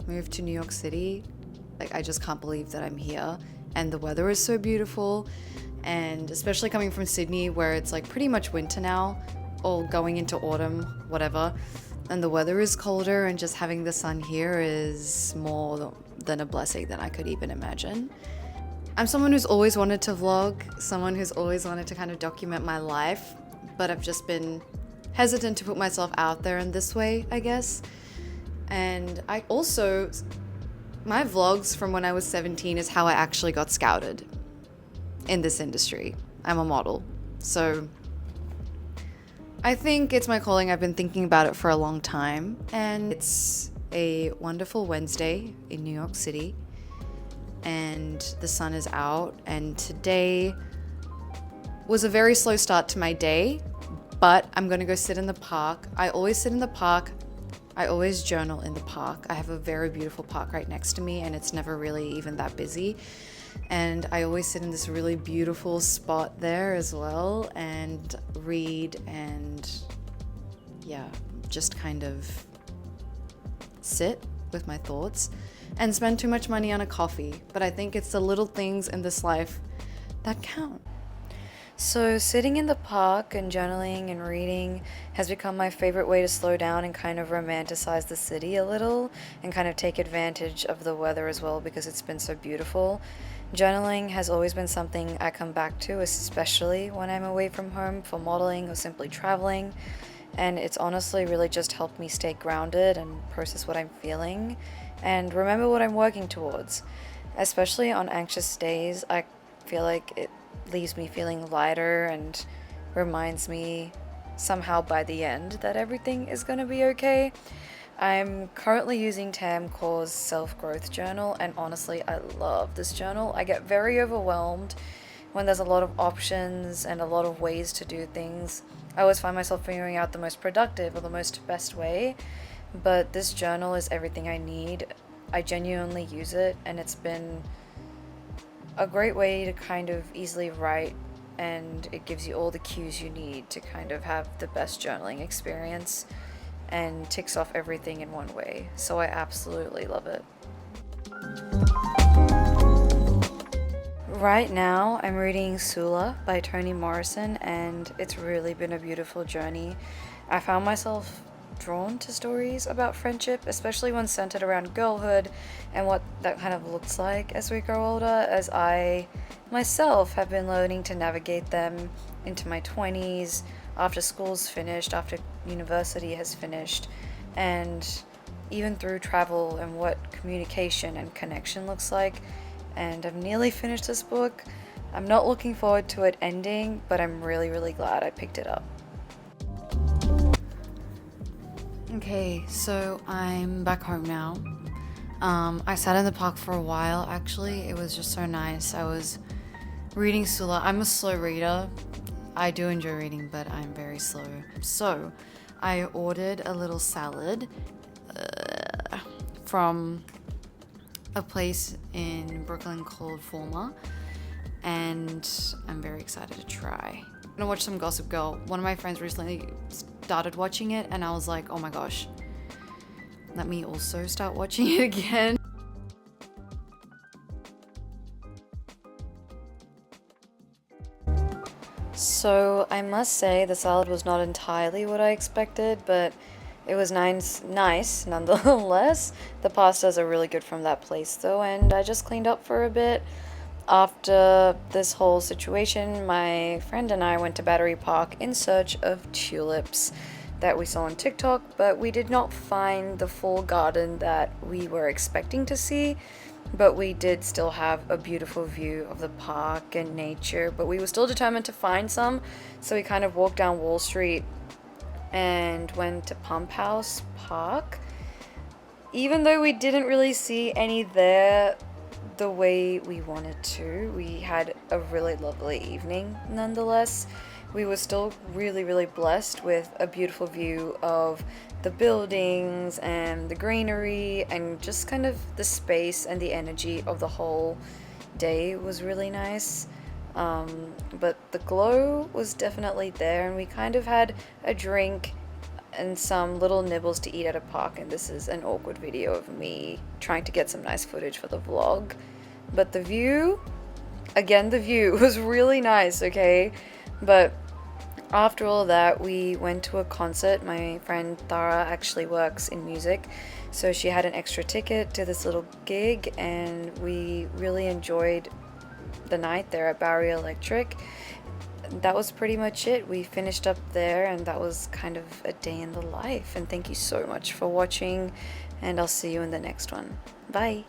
moved to New York City, like I just can't believe that I'm here. And the weather is so beautiful. And especially coming from Sydney, where it's like pretty much winter now, or going into autumn, whatever. And the weather is colder, and just having the sun here is more than a blessing than I could even imagine. I'm someone who's always wanted to vlog, someone who's always wanted to kind of document my life, but I've just been hesitant to put myself out there in this way, I guess. And I also, my vlogs from when I was 17 is how I actually got scouted in this industry. I'm a model. So I think it's my calling. I've been thinking about it for a long time. And it's a wonderful Wednesday in New York City. And the sun is out. And today was a very slow start to my day. But I'm going to go sit in the park. I always sit in the park. I always journal in the park. I have a very beautiful park right next to me, and it's never really even that busy. And I always sit in this really beautiful spot there as well and read and, yeah, just kind of sit with my thoughts and spend too much money on a coffee. But I think it's the little things in this life that count. So sitting in the park and journaling and reading has become my favorite way to slow down and kind of romanticize the city a little and kind of take advantage of the weather as well because it's been so beautiful. Journaling has always been something I come back to, especially when I'm away from home for modeling or simply traveling. And it's honestly really just helped me stay grounded and process what I'm feeling and remember what I'm working towards. Especially on anxious days, I feel like it leaves me feeling lighter and reminds me somehow by the end that everything is going to be okay. I'm currently using Tam Core's self-growth journal, and honestly I love this journal. I get very overwhelmed when there's a lot of options and a lot of ways to do things. I always find myself figuring out the most productive or the most best way, but this journal is everything I need. I genuinely use it, and it's been a great way to kind of easily write, and it gives you all the cues you need to kind of have the best journaling experience and ticks off everything in one way. So I absolutely love it. Right now I'm reading Sula by Toni Morrison, and it's really been a beautiful journey. I found myself drawn to stories about friendship, especially when centered around girlhood and what that kind of looks like as we grow older, as I myself have been learning to navigate them into my 20s, after school's finished, after university has finished, and even through travel and what communication and connection looks like. And I've nearly finished this book. I'm not looking forward to it ending, but I'm really, really glad I picked it up. Okay, so I'm back home now. I sat in the park for a while, actually. It was just so nice. I was reading Sula. I'm a slow reader. I do enjoy reading, but I'm very slow. So I ordered a little salad from a place in Brooklyn called Forma, and I'm very excited to try. I'm gonna watch some Gossip Girl. One of my friends recently started watching it, and I was like, oh my gosh, let me also start watching it again. So I must say the salad was not entirely what I expected, but it was nice nonetheless. The pastas are really good from that place though, and I just cleaned up for a bit. After this whole situation, my friend and I went to Battery Park in search of tulips that we saw on TikTok, but we did not find the full garden that we were expecting to see. But we did still have a beautiful view of the park and nature, but we were still determined to find some, so we kind of walked down Wall Street and went to Pump House Park. Even though we didn't really see any there the way we wanted to, we had a really lovely evening nonetheless. We were still really, really blessed with a beautiful view of the buildings and the greenery, and just kind of the space and the energy of the whole day was really nice. But the glow was definitely there, and we kind of had a drink and some little nibbles to eat at a park, and this is an awkward video of me trying to get some nice footage for the vlog. But the view, again, the view was really nice, okay? But after all that, we went to a concert. My friend Tara actually works in music, so she had an extra ticket to this little gig, and we really enjoyed the night there at Bowery Electric. That was pretty much it. We finished up there, and that was kind of a day in the life. And thank you so much for watching, and I'll see you in the next one. Bye!